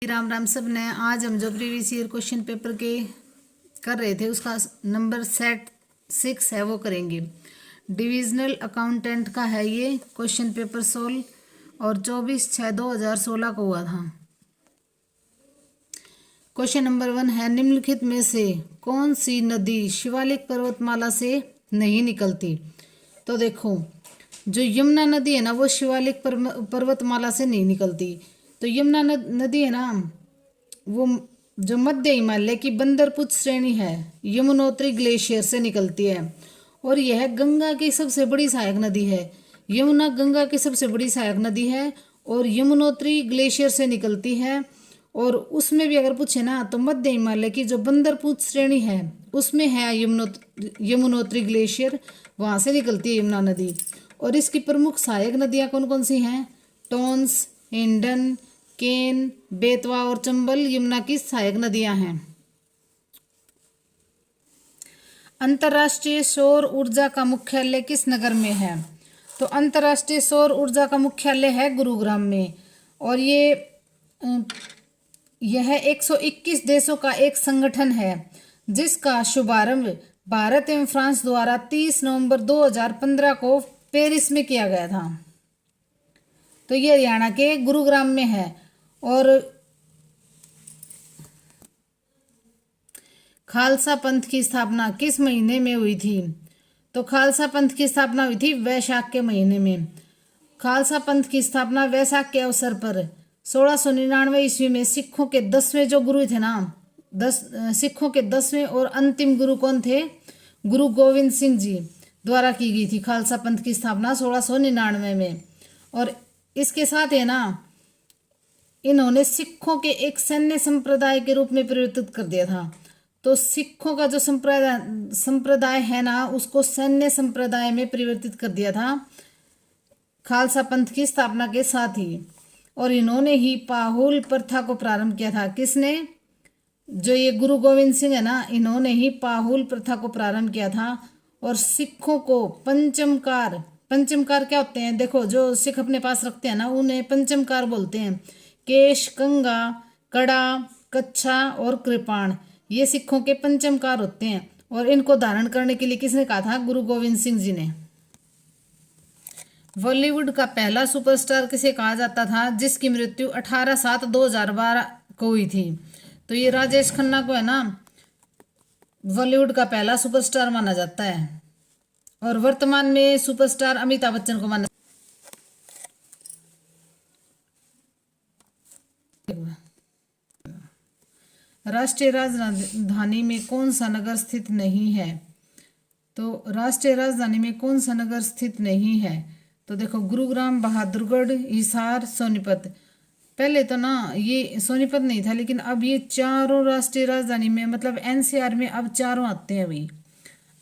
राम राम सब ने। आज हम जो प्रीवियस ईयर क्वेश्चन पेपर के कर रहे थे उसका नंबर सेट 6 है वो करेंगे। डिविजनल अकाउंटेंट का है ये क्वेश्चन पेपर सोल्व और 24/6/2016 को हुआ था। क्वेश्चन नंबर 1 है, निम्नलिखित में से कौन सी नदी शिवालिक पर्वतमाला से नहीं निकलती। तो देखो, जो यमुना नदी है ना वो शिवालिक पर्वतमाला से नहीं निकलती। तो यमुना नदी है ना वो जो मध्य हिमालय की बंदरपुच श्रेणी है यमुनोत्री ग्लेशियर से निकलती है और यह गंगा की सबसे बड़ी सहायक नदी है। यमुना गंगा की सबसे बड़ी सहायक नदी है और यमुनोत्री ग्लेशियर से निकलती है। और उसमें भी अगर पूछे ना तो मध्य हिमालय की जो बंदरपुच श्रेणी है उसमें है यमुनोत्री ग्लेशियर, वहां से निकलती है यमुना नदी। और इसकी प्रमुख सहायक नदियां कौन कौन सी हैं? टोंस, हिंडन, केन, बेतवा और चंबल यमुना की सहायक नदियां हैं। अंतर्राष्ट्रीय सौर ऊर्जा का मुख्यालय किस नगर में है? तो अंतर्राष्ट्रीय सौर ऊर्जा का मुख्यालय है गुरुग्राम में। और यह 121 देशों का एक संगठन है जिसका शुभारंभ भारत एवं फ्रांस द्वारा 30 नवंबर 2015 को पेरिस में किया गया था। तो ये हरियाणा के गुरुग्राम में है। और खालसा पंथ की स्थापना किस महीने में हुई थी? तो खालसा पंथ की स्थापना हुई थी वैशाख के महीने में। खालसा पंथ की स्थापना वैशाख के अवसर पर 1699 ईस्वी में सिखों के 10वें जो गुरु थे ना, सिखों के 10वें और अंतिम गुरु कौन थे? गुरु गोविंद सिंह जी द्वारा की गई थी खालसा पंथ की स्थापना 1699 में। और इसके साथ है ना इन्होंने सिखों के एक सैन्य संप्रदाय के रूप में परिवर्तित कर दिया था। तो सिखों का जो संप्रदाय है ना उसको सैन्य संप्रदाय में परिवर्तित कर दिया था खालसा पंथ की स्थापना के साथ ही। और इन्होंने ही पाहुल प्रथा को प्रारंभ किया था। किसने? जो ये गुरु गोविंद सिंह है ना, इन्होंने ही पाहुल प्रथा को प्रारंभ किया था। और सिखों को पंचमकार क्या होते हैं? देखो, जो सिख अपने पास रखते हैं ना उन्हें पंचमकार बोलते हैं। केश, कंगा, कड़ा, कच्छा और कृपाण, ये सिखों के पंचमकार होते हैं। और इनको धारण करने के लिए किसने कहा था? गुरु गोविंद सिंह जी ने। बॉलीवुड का पहला सुपरस्टार किसे कहा जाता था जिसकी मृत्यु 18/7/2012 को हुई थी? तो ये राजेश खन्ना को है ना बॉलीवुड का पहला सुपरस्टार माना जाता है। और वर्तमान में सुपरस्टार अमिताभ बच्चन को माना। राष्ट्रीय राजधानी में कौन सा नगर स्थित नहीं है? तो राष्ट्रीय राजधानी में कौन सा नगर स्थित नहीं है? तो देखो, गुरुग्राम, बहादुरगढ़, हिसार, सोनीपत। पहले तो ना ये सोनीपत नहीं था, लेकिन अब ये चारों राष्ट्रीय राजधानी में मतलब एनसीआर में अब चारों आते हैं अभी।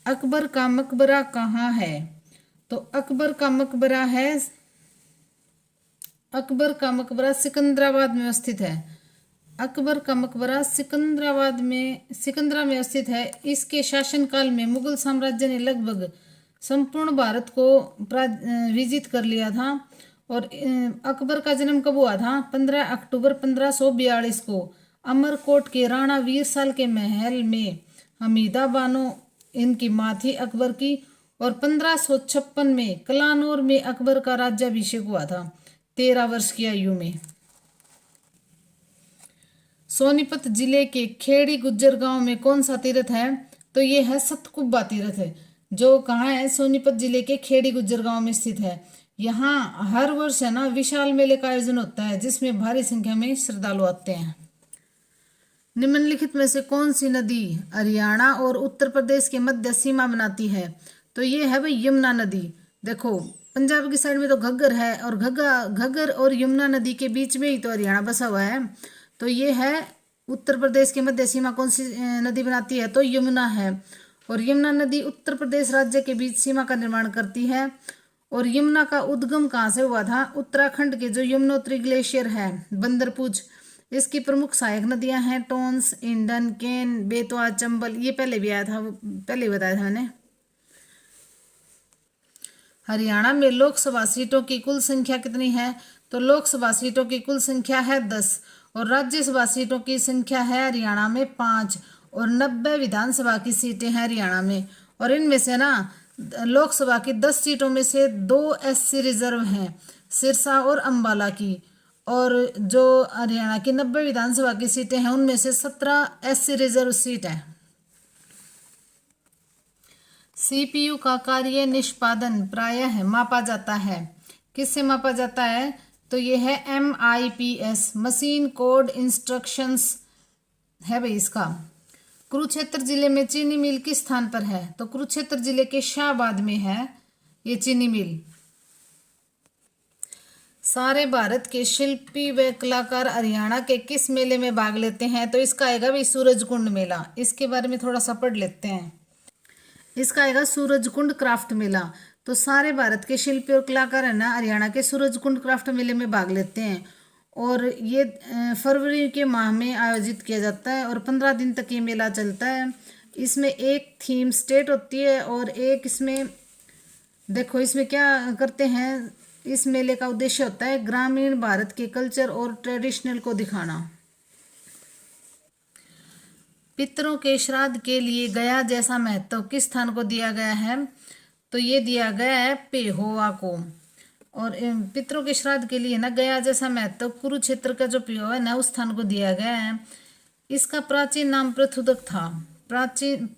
अकबर का मकबरा कहाँ है? तो अकबर का मकबरा सिकंदराबाद में स्थित है। अकबर का मकबरा सिकंदरा में स्थित है। इसके शासनकाल में मुगल साम्राज्य ने लगभग संपूर्ण भारत को विजित कर लिया था। और अकबर का जन्म कब हुआ था? 15 अक्टूबर 1542 को अमरकोट के राणा वीरसाल के महल में हमीदा बानो इनकी माँ थी अकबर की। और 1556 में कलानौर में अकबर का राज्याभिषेक हुआ था 13 वर्ष की आयु में। सोनीपत जिले के खेड़ी गुज्जर गांव में कौन सा तीर्थ है? तो ये है सतकुब्बा तीर्थ है, जो कहाँ है? सोनीपत जिले के खेड़ी गुज्जर गांव में स्थित है। यहाँ हर वर्ष है ना विशाल मेले का आयोजन होता है जिसमें भारी संख्या में श्रद्धालु आते हैं। निम्नलिखित में से कौन सी नदी हरियाणा और उत्तर प्रदेश के मध्य सीमा बनाती है? तो ये है भाई यमुना नदी। देखो, पंजाब की साइड में तो घग्गर है और घग्गर और यमुना नदी के बीच में ही तो हरियाणा बसा हुआ है। तो ये है उत्तर प्रदेश के मध्य सीमा कौन सी नदी बनाती है? तो यमुना है। और यमुना नदी उत्तर प्रदेश राज्य के बीच सीमा का निर्माण करती है। और यमुना का उद्गम कहाँ से हुआ था? उत्तराखंड के जो यमुनोत्री ग्लेशियर है बंदरपुच, इसकी प्रमुख सहायक नदियां हैं टोंस, इंडन, केन, बेतवा, चंबल। ये पहले भी आया था, पहले बताया था मैंने। हरियाणा में लोकसभा सीटों की कुल संख्या कितनी है? तो लोकसभा सीटों की कुल संख्या है 10। और राज्यसभा सीटों की संख्या है हरियाणा में 5 और 90 विधानसभा की सीटें हैं हरियाणा में। और इनमें से ना लोकसभा की 10 सीटों में से 2 एससी रिजर्व हैं, सिरसा और अंबाला की। और जो हरियाणा की 90 विधानसभा की सीटें हैं उनमें से 17 एससी रिजर्व सीट है। सीपीयू का कार्य निष्पादन प्रायः मापा जाता है, किससे मापा जाता है? तो ये है MIPS, मशीन कोड इंस्ट्रक्शंस है भाई इसका। कुरुक्षेत्र जिले में चीनी मिल किस स्थान पर है? तो कुरुक्षेत्र जिले के शाहबाद में है ये चीनी मिल। सारे भारत के शिल्पी व कलाकार हरियाणा के किस मेले में भाग लेते हैं? तो इसका आएगा भाई सूरजकुंड मेला। इसके बारे में थोड़ा सा पढ़ लेते हैं। इसका आएगा सूरजकुंड क्राफ्ट मेला। तो सारे भारत के शिल्पी और कलाकार है ना हरियाणा के सूरजकुंड क्राफ्ट मेले में भाग लेते हैं। और ये फरवरी के माह में आयोजित किया जाता है और 15 दिन तक ये मेला चलता है। इसमें एक थीम स्टेट होती है और एक इसमें देखो इसमें क्या करते हैं, इस मेले का उद्देश्य होता है ग्रामीण भारत के कल्चर और ट्रेडिशनल को दिखाना। पितरों के श्राद्ध के लिए गया जैसा महत्व किस स्थान को दिया गया है? तो ये दिया गया है पेहोवा को। और पितरों के श्राद्ध के लिए ना गया जैसा महत्व कुरुक्षेत्र का जो पेहोवा है ना उस स्थान को दिया गया है। इसका प्राचीन नाम पृथुदक था। प्राचीन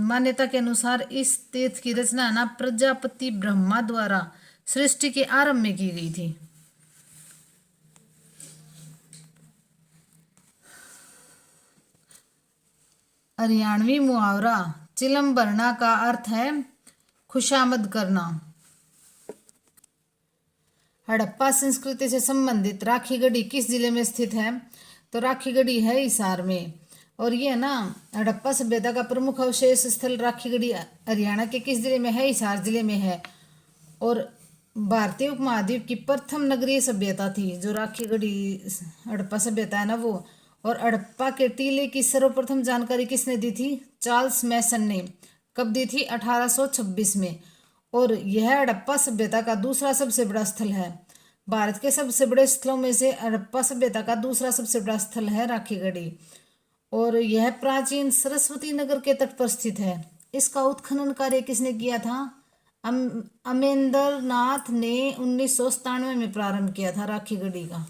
मान्यता के अनुसार इस तीर्थ की रचना ना प्रजापति ब्रह्मा द्वारा सृष्टि के आरंभ में की गई थी। हरियाणवी मुहावरा चिलम भरना का अर्थ है खुशामद करना। हड़प्पा संस्कृति से संबंधित राखीगढ़ी किस जिले में स्थित है? तो राखीगढ़ी है हिसार में। और ये ना हड़प्पा सभ्यता का प्रमुख अवशेष स्थल राखीगढ़ी हरियाणा के किस जिले में है? हिसार जिले में है। और भारतीय उपमहाद्वीप की प्रथम नगरीय सभ्यता थी जो राखीगढ़ी हड़प्पा सभ्यता है ना वो। और हड़प्पा के टीले की सर्वप्रथम जानकारी किसने दी थी? चार्ल्स मैसन ने। कब दी थी? 1826 में। और यह हड़प्पा सभ्यता का दूसरा सबसे बड़ा स्थल है। भारत के सबसे बड़े स्थलों में से हड़प्पा सभ्यता का दूसरा सबसे बड़ा स्थल है राखीगढ़ी। और यह प्राचीन सरस्वती नगर के तट पर स्थित है। इसका उत्खनन कार्य किसने किया था? अमेंद्र नाथ ने 1997 में प्रारंभ किया था राखीगढ़ी का।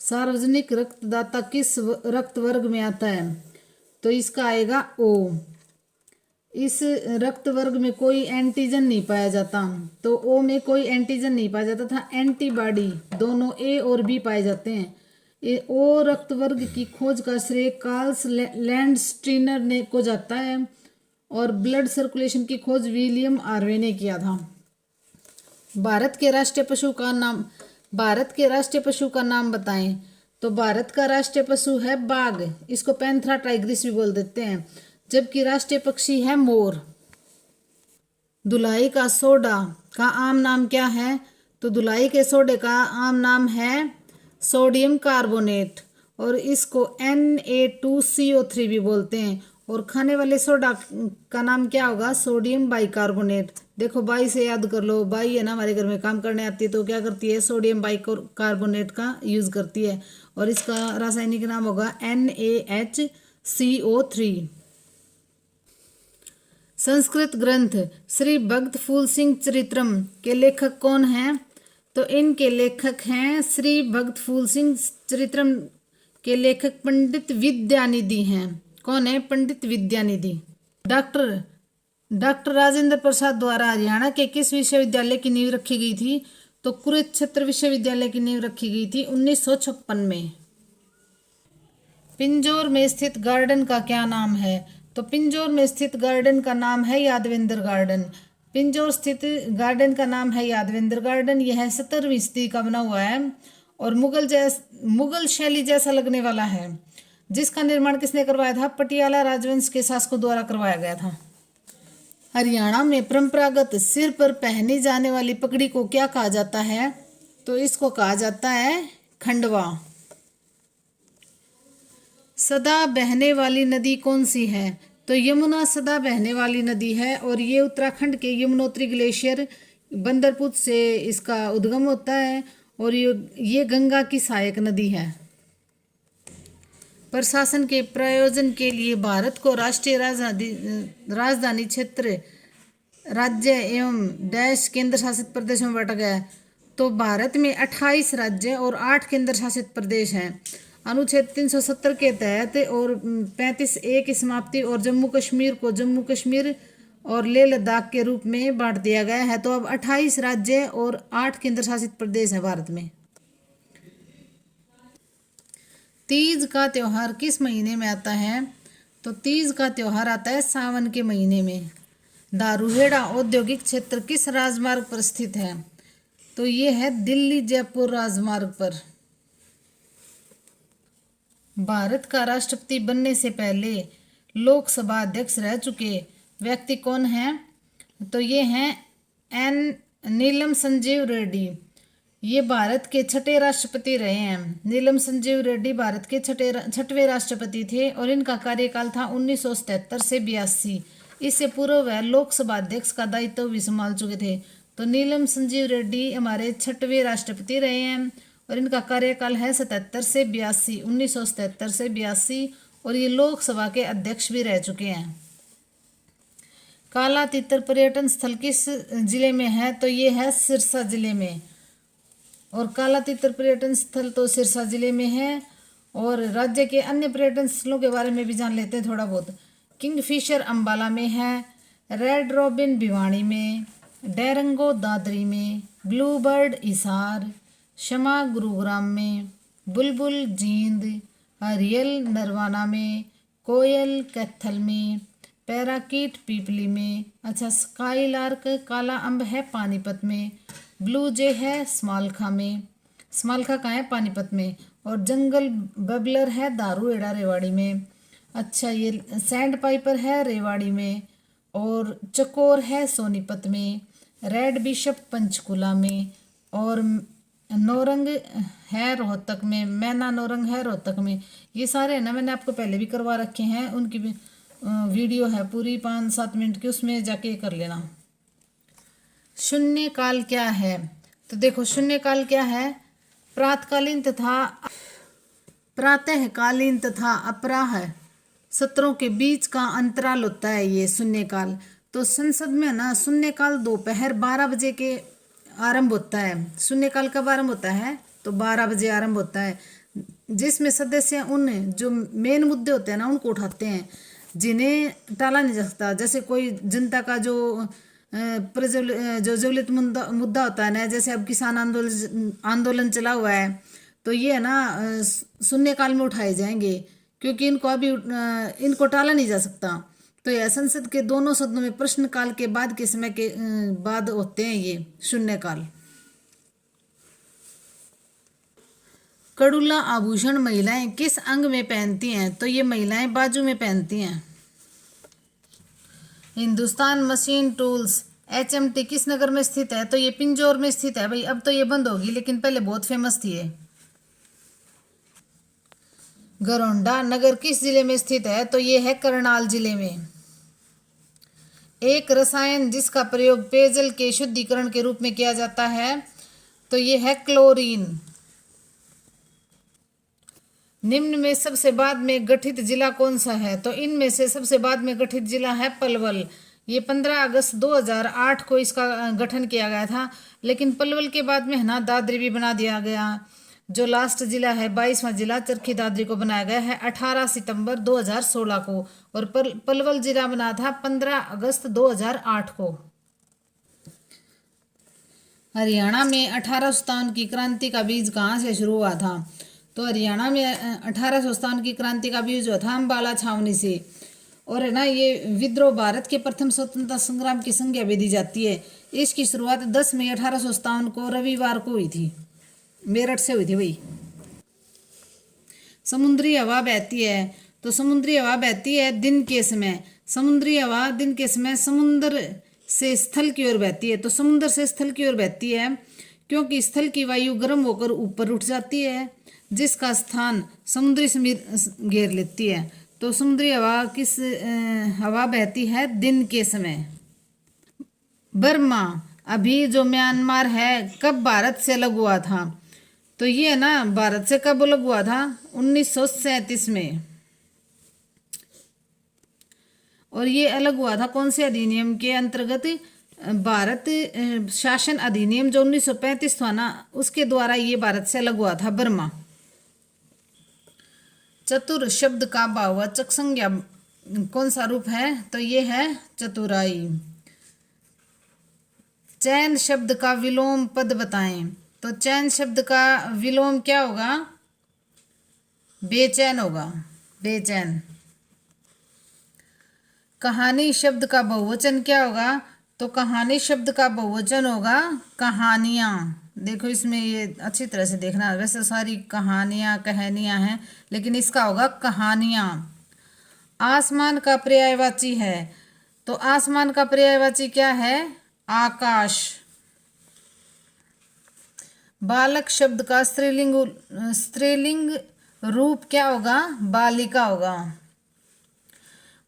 सार्वजनिक रक्तदाता किस रक्त वर्ग में आता है? तो इसका आएगा O। इस रक्त वर्ग में कोई एंटीजन नहीं पाया जाता। तो O में कोई एंटीजन नहीं पाया जाता था, एंटीबॉडी दोनों A और B पाए जाते हैं। O रक्त वर्ग की खोज का श्रेय कार्ल्स लैंडस्टीनर ने को जाता है और ब्लड सर्कुलेशन की खोज विलियम आर्वे ने किया था। भारत के राष्ट्रीय पशु का नाम बताएं। तो भारत का राष्ट्रीय पशु है बाघ, इसको पैंथरा टाइग्रिस भी बोल देते हैं। जबकि राष्ट्रीय पक्षी है मोर। धुलाई का सोडा का आम नाम क्या है? तो धुलाई के सोडे का आम नाम है सोडियम कार्बोनेट और इसको Na2CO3 भी बोलते हैं। और खाने वाले सोडा का नाम क्या होगा? Sodium bicarbonate. देखो बाई से याद कर लो, बाई है ना हमारे घर में काम करने आती है तो क्या करती है? सोडियम बाइकार्बोनेट का यूज करती है और इसका रासायनिक नाम होगा NaHCO3। संस्कृत ग्रंथ श्री भक्त फूल सिंह चरित्रम के लेखक कौन हैं? तो इनके लेखक हैं श्री भक्त फूल सिंह चरित्रम के लेखक पंडित विद्यानिधि हैं। कौन है? पंडित विद्यानिधि। डॉक्टर राजेंद्र प्रसाद द्वारा हरियाणा के किस विश्वविद्यालय की नींव रखी गई थी? तो कुरुक्षेत्र विश्वविद्यालय की नींव रखी गई थी 1956 में। पिंजौर में स्थित गार्डन का क्या नाम है? तो पिंजौर में स्थित गार्डन का नाम है यादवेंद्र गार्डन। पिंजौर स्थित गार्डन का नाम है यादवेंद्र गार्डन। यह 17वीं सदी का बना हुआ है और मुगल शैली जैसा लगने वाला है। जिसका निर्माण किसने करवाया था? पटियाला राजवंश के शासकों द्वारा करवाया गया था। हरियाणा में परंपरागत सिर पर पहनी जाने वाली पगड़ी को क्या कहा जाता है? तो इसको कहा जाता है खंडवा। सदा बहने वाली नदी कौन सी है? तो यमुना सदा बहने वाली नदी है और ये उत्तराखंड के यमुनोत्री ग्लेशियर बंदरपुर से इसका उद्गम होता है। और ये गंगा की सहायक नदी है। प्रशासन के प्रयोजन के लिए भारत को राष्ट्रीय राजधानी क्षेत्र, राज्य एवं देश केंद्र शासित प्रदेशों में बांटा गया है। तो भारत में 28 राज्य और 8 केंद्र शासित प्रदेश हैं। अनुच्छेद 370 के तहत और 35A की समाप्ति और जम्मू कश्मीर को जम्मू कश्मीर और लेह लद्दाख के रूप में बांट दिया गया है। तो अब 28 राज्य और 8 केंद्र शासित प्रदेश है भारत में। तीज का त्योहार किस महीने में आता है? तो तीज का त्योहार आता है सावन के महीने में। दारूहेड़ा औद्योगिक क्षेत्र किस राजमार्ग पर स्थित है? तो ये है दिल्ली जयपुर राजमार्ग पर। भारत का राष्ट्रपति बनने से पहले लोकसभा अध्यक्ष रह चुके व्यक्ति कौन हैं? तो ये हैं एन नीलम संजीव रेड्डी। ये भारत के छठे राष्ट्रपति रहे हैं। नीलम संजीव रेड्डी भारत के छठवें राष्ट्रपति थे और इनका कार्यकाल था 1977 से 82। इससे पूर्व वह लोकसभा अध्यक्ष का दायित्व भी संभाल चुके थे। तो नीलम संजीव रेड्डी हमारे छठवें राष्ट्रपति रहे हैं और इनका कार्यकाल है 77 से 82, 1977 से 82, और ये लोकसभा के अध्यक्ष भी रह चुके हैं। काला तीतर पर्यटन स्थल किस जिले में है? तो ये है सिरसा जिले में। और काला तीतर पर्यटन स्थल तो सिरसा जिले में है। और राज्य के अन्य पर्यटन स्थलों के बारे में भी जान लेते हैं थोड़ा बहुत। किंगफिशर अंबाला में है, रेड रॉबिन भिवानी में, डेरंगो दादरी में, ब्लू बर्ड हिसार, शमा गुरुग्राम में, बुलबुल जींद, हरियल नरवाना में, कोयल कैथल में, पैराकीट पीपली में, अच्छा स्काईलार्क काला अम्ब है पानीपत में, ब्लू जे है स्मालखा में, स्मालखा कहाँ है? पानीपत में, और जंगल बबलर है दारूहेड़ा रेवाड़ी में। अच्छा ये सैंड पाइपर है रेवाड़ी में, और चकोर है सोनीपत में, रेड बिशप पंचकुला में, और नौरंग है रोहतक में, मैना नौरंग है रोहतक में। ये सारे है ना, मैंने आपको पहले भी करवा रखे हैं, उनकी भी वीडियो है पूरी 5-7 मिनट की, उसमें जाके कर लेना। शून्य काल क्या है? तो देखो शून्य काल क्या है? प्रातःकालीन तथा अपराह सत्रों के बीच का अंतराल होता है ये शून्य काल। तो संसद में ना शून्य काल दोपहर 12 बजे के आरंभ होता है। शून्य काल कब आरंभ होता है? तो 12 बजे आरंभ होता है, जिसमें सदस्य उन जो मेन मुद्दे होते हैं ना उनको उठाते हैं, जिन्हें टाला नहीं जा सकता। जैसे कोई जनता का जो ज्वलित मुद्दा होता है ना, जैसे अब किसान आंदोलन चला हुआ है, तो ये है ना शून्य काल में उठाए जाएंगे, क्योंकि इनको टाला नहीं जा सकता। तो यह संसद के दोनों सदनों में प्रश्नकाल के बाद के समय के बाद होते हैं ये शून्यकाल। कड़ुला आभूषण महिलाएं किस अंग में पहनती हैं? तो ये महिलाएं बाजू में पहनती हैं। हिंदुस्तान मशीन टूल्स HMT किस नगर में स्थित है? तो ये पिंजौर में स्थित है भाई। अब तो ये बंद होगी, लेकिन पहले बहुत फेमस थी ये। गरौंडा नगर किस जिले में स्थित है? तो ये है करनाल जिले में। एक रसायन जिसका प्रयोग पेयजल के शुद्धिकरण के रूप में किया जाता है, तो ये है क्लोरीन। निम्न में सबसे बाद में गठित जिला कौन सा है? तो इनमें से सबसे बाद में गठित जिला है पलवल। ये 15 अगस्त 2008 को इसका गठन किया गया था, लेकिन पलवल के बाद में है ना दादरी भी बना दिया गया। जो लास्ट जिला है 22वां जिला चरखी दादरी को बनाया गया है 18 सितंबर 2016 को, और पलवल जिला बना था 15 अगस्त 2008 को। हरियाणा में 1857 की क्रांति का बीज कहाँ से शुरू हुआ था? तो हरियाणा में 1857 की क्रांति का बीज हुआ था अम्बाला छावनी से। और है ना ये विद्रोह भारत के प्रथम स्वतंत्रता संग्राम की संज्ञा भी दी जाती है। इसकी शुरुआत 10 मई 1857 को रविवार को हुई थी, मेरठ से हुई थी भाई। समुद्री हवा बहती है, तो समुद्री हवा बहती है दिन के समय। समुद्री हवा दिन के समय समुद्र से स्थल की ओर बहती है। तो समुद्र से स्थल की ओर बहती है क्योंकि स्थल की वायु गर्म होकर ऊपर उठ जाती है, जिसका स्थान समुद्री समीर घेर लेती है। तो समुद्री हवा किस हवा बहती है? दिन के समय। बर्मा अभी जो म्यांमार है कब भारत से अलग हुआ था? तो ये है ना भारत से कब अलग हुआ था? 1937 में। और ये अलग हुआ था कौन से अधिनियम के अंतर्गत? भारत शासन अधिनियम जो 1935 था ना, उसके द्वारा ये भारत से अलग हुआ था बर्मा। चतुर शब्द का भाववाचक संज्ञा कौन सा रूप है? तो ये है चतुराई। चैन शब्द का विलोम पद बताएं। तो चैन शब्द का विलोम क्या होगा? बेचैन होगा, बेचैन। कहानी शब्द का बहुवचन क्या होगा? तो कहानी शब्द का बहुवचन होगा कहानियाँ। देखो इसमें ये अच्छी तरह से देखना, वैसे सारी कहानियाँ कहानियाँ हैं, लेकिन इसका होगा कहानियाँ। आसमान का पर्यायवाची है, तो आसमान का पर्यायवाची क्या है? आकाश। बालक शब्द का स्त्रीलिंग रूप क्या होगा? बालिका होगा।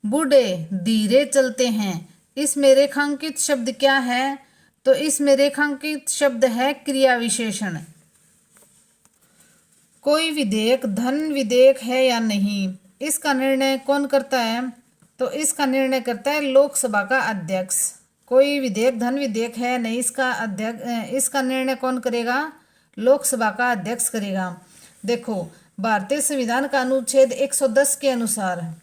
बूढ़े धीरे चलते हैं, इसमें रेखांकित शब्द क्या है? तो इसमें रेखांकित शब्द है क्रिया विशेषण। कोई विधेयक धन विधेयक है या नहीं, इसका निर्णय कौन करता है? तो इसका निर्णय करता है लोकसभा का अध्यक्ष। कोई विधेयक धन विधेयक है नहीं, इसका निर्णय कौन करेगा? लोकसभा का अध्यक्ष करेगा। देखो भारतीय संविधान का अनुच्छेद 110 के अनुसार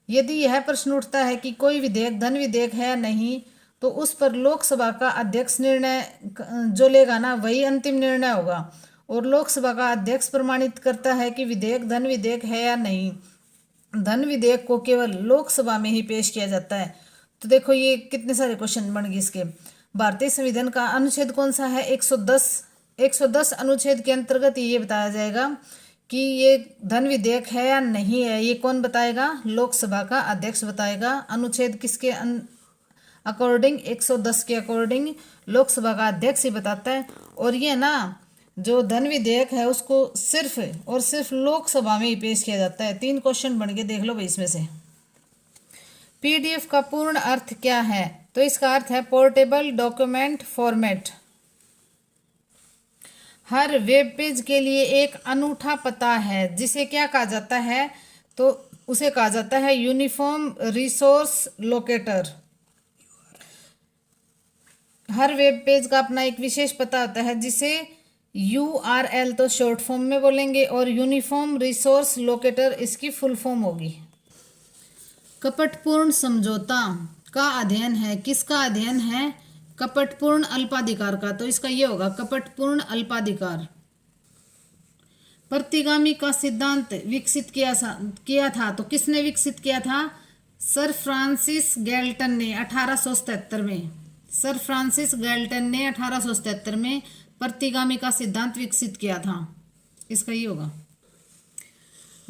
यदि यह प्रश्न उठता है कि कोई विधेयक धन विधेयक है या नहीं, तो उस पर लोकसभा का अध्यक्ष निर्णय जो लेगा ना, वही अंतिम निर्णय होगा। और लोकसभा का अध्यक्ष प्रमाणित करता है कि विधेयक धन विधेयक है या नहीं। धन विधेयक को केवल लोकसभा में ही पेश किया जाता है। तो देखो ये कितने सारे क्वेश्चन बन गए इसके। भारतीय संविधान का अनुच्छेद कौन सा है? 110 अनुच्छेद के अंतर्गत ये बताया जाएगा कि ये धन विधेयक है या नहीं है। ये कौन बताएगा? लोकसभा का अध्यक्ष बताएगा। अनुच्छेद किसके अकॉर्डिंग? 110 के अकॉर्डिंग लोकसभा का अध्यक्ष ही बताता है। और ये ना जो धन विधेयक है उसको सिर्फ और सिर्फ लोकसभा में ही पेश किया जाता है। 3 क्वेश्चन बन के देख लो भाई इसमें से। पीडीएफ का पूर्ण अर्थ क्या है? तो इसका अर्थ है पोर्टेबल डॉक्यूमेंट फॉर्मेट। हर वेब पेज के लिए एक अनूठा पता है, जिसे क्या कहा जाता है? तो उसे कहा जाता है यूनिफॉर्म रिसोर्स लोकेटर। हर वेब पेज का अपना एक विशेष पता होता है, जिसे URL तो शॉर्ट फॉर्म में बोलेंगे, और यूनिफॉर्म रिसोर्स लोकेटर इसकी फुल फॉर्म होगी। कपटपूर्ण समझौता का अध्ययन है, किसका अध्ययन है? कपटपूर्ण अल्पाधिकार का। तो इसका ये होगा कपटपूर्ण अल्पाधिकार। प्रतिगामी का सिद्धांत विकसित किया था, तो किसने विकसित किया था? सर फ्रांसिस गैल्टन ने 1877 में। सर फ्रांसिस गैल्टन ने 1877 में प्रतिगामी का सिद्धांत विकसित किया था। इसका ये होगा।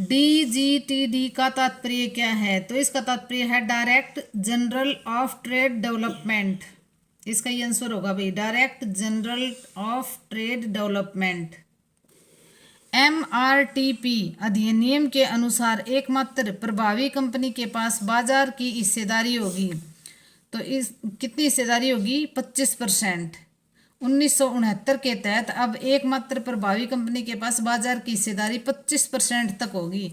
DGTD का तात्पर्य क्या है? तो इसका तात्पर्य है direct general of trade development. इसका ये आंसर होगा भाई, direct general of trade development. MRTP अधिनियम के अनुसार एकमात्र प्रभावी कंपनी के पास बाजार की हिस्सेदारी होगी। तो इस कितनी हिस्सेदारी होगी? 25%। 1969 के तहत अब एकमात्र प्रभावी कंपनी के पास बाजार की हिस्सेदारी 25% तक होगी।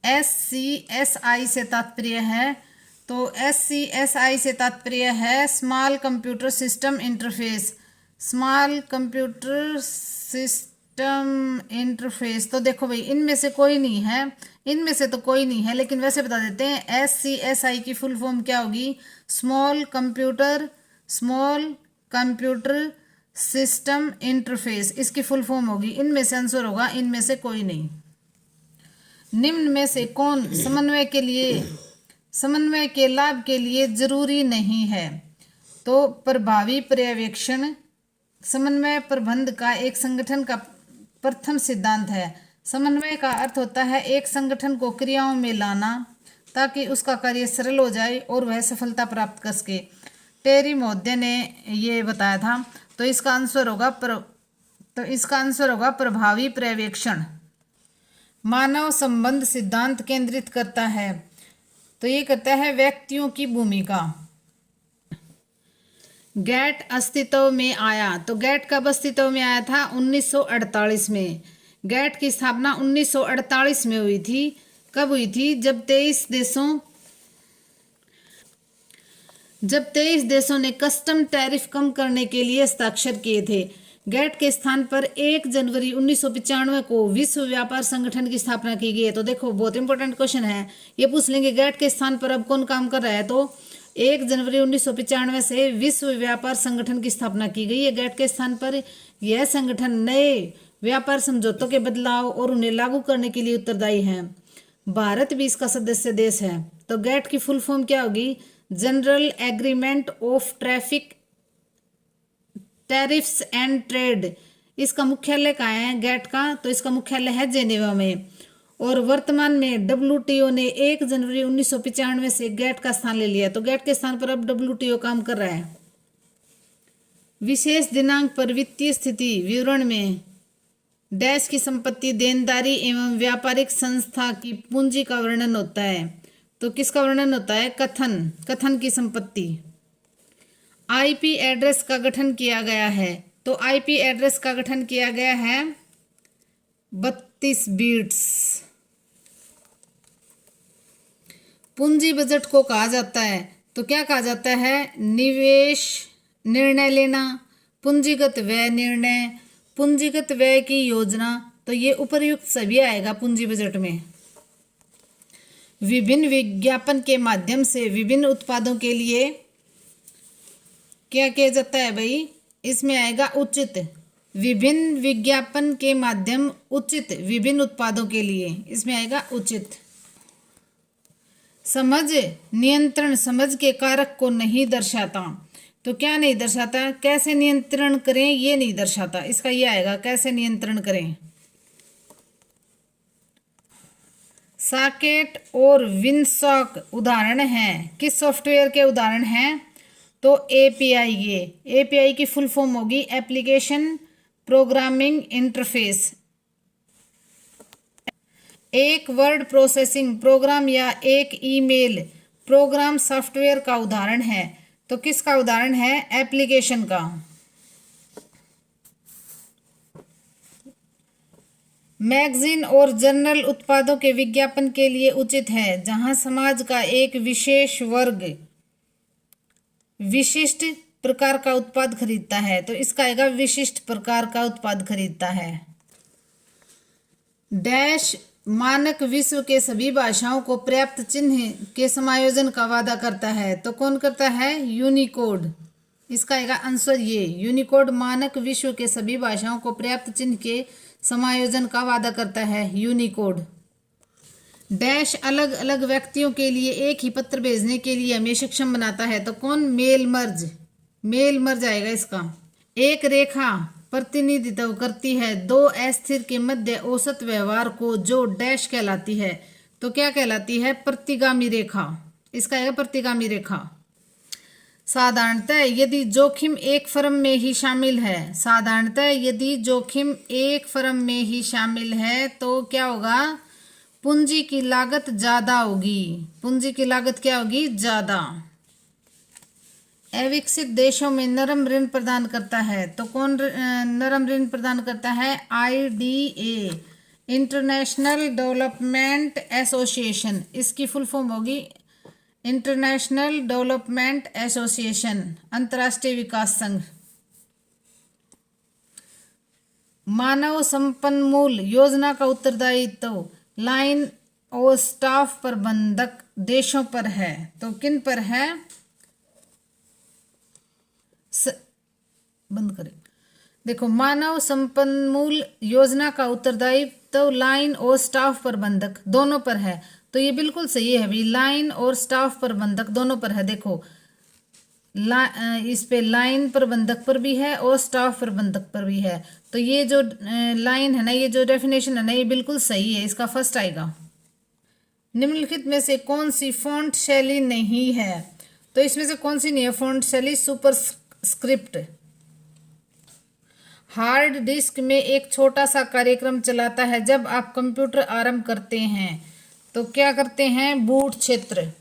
SCSI से तात्पर्य है, तो SCSI से तात्पर्य है small computer system interface. Small computer system interface. तो देखो भाई इनमें से कोई नहीं है, इनमें से तो कोई नहीं है, लेकिन वैसे बता देते हैं SCSI की फुल फॉर्म क्या होगी? स्मॉल कंप्यूटर सिस्टम इंटरफेस, इसकी फुल फॉर्म होगी। इनमें से आंसर होगा इनमें से कोई नहीं। निम्न में से कौन समन्वय के लाभ के लिए जरूरी नहीं है? तो प्रभावी पर्यवेक्षण समन्वय प्रबंध का एक संगठन का प्रथम सिद्धांत है। समन्वय का अर्थ होता है एक संगठन को क्रियाओं में लाना ताकि उसका कार्य सरल हो जाए और वह सफलता प्राप्त कर सके। टेरी महोदय ने ये बताया था। तो इसका आंसर होगा प्रभावी पर्यवेक्षण। मानव संबंध सिद्धांत केंद्रित करता है, तो ये करता है व्यक्तियों की भूमिका। गैट अस्तित्व में आया, तो गैट कब अस्तित्व में आया था? 1948 में। गैट की स्थापना 1948 में हुई थी। कब हुई थी? जब 23 देशों ने कस्टम टैरिफ कम करने के लिए हस्ताक्षर किए थे। गैट के स्थान पर 1 जनवरी 1995 को विश्व व्यापार संगठन की स्थापना की गई है। तो देखो बहुत इंपॉर्टेंट क्वेश्चन है, ये पूछ लेंगे गैट के स्थान पर अब कौन काम कर रहा है, तो 1 जनवरी 1995 से विश्व व्यापार संगठन की स्थापना की गई है गैट के स्थान पर। यह संगठन नए व्यापार समझौतों के बदलाव और उन्हें लागू करने के लिए उत्तरदायी है। भारत भी इसका सदस्य देश है। तो गैट की फुल फॉर्म क्या होगी? General agreement of traffic tariffs and trade. इसका मुख्यालय कहाँ है गैट का? तो इसका मुख्यालय है जेनेवा में। और वर्तमान में WTO ने 1 जनवरी 1995 से गैट का स्थान ले लिया। तो गैट के स्थान पर अब WTO काम कर रहा है। विशेष दिनांक पर वित्तीय स्थिति विवरण में डैश की संपत्ति, देनदारी एवं व्यापारिक संस्था की पूंजी का वर्णन होता है। तो किसका वर्णन होता है? कथन की संपत्ति। IP एड्रेस का गठन किया गया है। तो IP एड्रेस का गठन किया गया है 32 बिट्स। पूंजी बजट को कहा जाता है, तो क्या कहा जाता है? निवेश निर्णय लेना, पूंजीगत व्यय निर्णय, पूंजीगत व्यय की योजना। तो ये उपर्युक्त सभी आएगा पूंजी बजट में। विभिन्न विज्ञापन के माध्यम से विभिन्न उत्पादों के लिए क्या किया जाता है भाई? इसमें आएगा उचित। विभिन्न विज्ञापन के माध्यम उचित विभिन्न उत्पादों के लिए, इसमें आएगा उचित। समझ नियंत्रण समझ के कारक को नहीं दर्शाता। तो क्या नहीं दर्शाता? कैसे नियंत्रण करें ये नहीं दर्शाता। इसका ये आएगा कैसे नियंत्रण करें। सॉकेट और विंडसॉक उदाहरण हैं। किस सॉफ्टवेयर के उदाहरण हैं? तो API। ये API की फुल फॉर्म होगी एप्लीकेशन प्रोग्रामिंग इंटरफेस। एक वर्ड प्रोसेसिंग प्रोग्राम या एक ईमेल प्रोग्राम सॉफ्टवेयर का उदाहरण है। तो किसका उदाहरण है? एप्लीकेशन का। मैगजीन और जर्नल उत्पादों के विज्ञापन के लिए उचित है जहां समाज का एक विशेष वर्ग विशिष्ट प्रकार का उत्पाद खरीदता है। तो इसका आएगा विशिष्ट प्रकार का उत्पाद खरीदता है। डैश मानक विश्व के सभी भाषाओं को पर्याप्त चिन्ह के समायोजन का वादा करता है। तो कौन करता है? यूनिकोड। इसका आएगा आंसर ये। यूनिकोड मानक विश्व के सभी भाषाओं को पर्याप्त चिन्ह के समायोजन का वादा करता है। यूनिकोड। डैश अलग अलग व्यक्तियों के लिए एक ही पत्र भेजने के लिए हमें सक्षम बनाता है। तो कौन? मेल मर्ज आएगा इसका। एक रेखा प्रतिनिधित्व करती है 2 अस्थिर के मध्य औसत व्यवहार को जो डैश कहलाती है। तो क्या कहलाती है? प्रतिगामी रेखा। इसका है प्रतिगामी रेखा। साधारणतः यदि जोखिम एक फर्म में ही शामिल है, साधारणतः यदि जोखिम एक फर्म में ही शामिल है तो क्या होगा? पूंजी की लागत ज्यादा होगी। पूंजी की लागत क्या होगी? ज्यादा। अविकसित देशों में नरम ऋण प्रदान करता है। तो कौन नरम ऋण प्रदान करता है? IDA international development association. इसकी फुल फॉर्म होगी इंटरनेशनल डेवलपमेंट एसोसिएशन, अंतर्राष्ट्रीय विकास संघ। मानव संपन्मूल योजना का उत्तरदायित्व लाइन और स्टाफ प्रबंधक देशों पर है। तो किन पर है? बंद करें। देखो, मानव संपन्मूल योजना का उत्तरदायित्व लाइन और स्टाफ प्रबंधक दोनों पर है। तो ये बिल्कुल सही है भाई, लाइन और स्टाफ प्रबंधक दोनों पर है। देखो इस पे लाइन प्रबंधक पर भी है और स्टाफ प्रबंधक पर भी है। तो ये जो लाइन है ना, ये जो डेफिनेशन है ना, ये बिल्कुल सही है। इसका फर्स्ट आएगा। निम्नलिखित में से कौन सी फॉन्ट शैली नहीं है? तो इसमें से कौन सी नहीं है फॉन्ट शैली? सुपरस्क्रिप्ट। हार्ड डिस्क में एक छोटा सा कार्यक्रम चलाता है जब आप कंप्यूटर आरंभ करते हैं। तो क्या करते हैं? बूट क्षेत्र।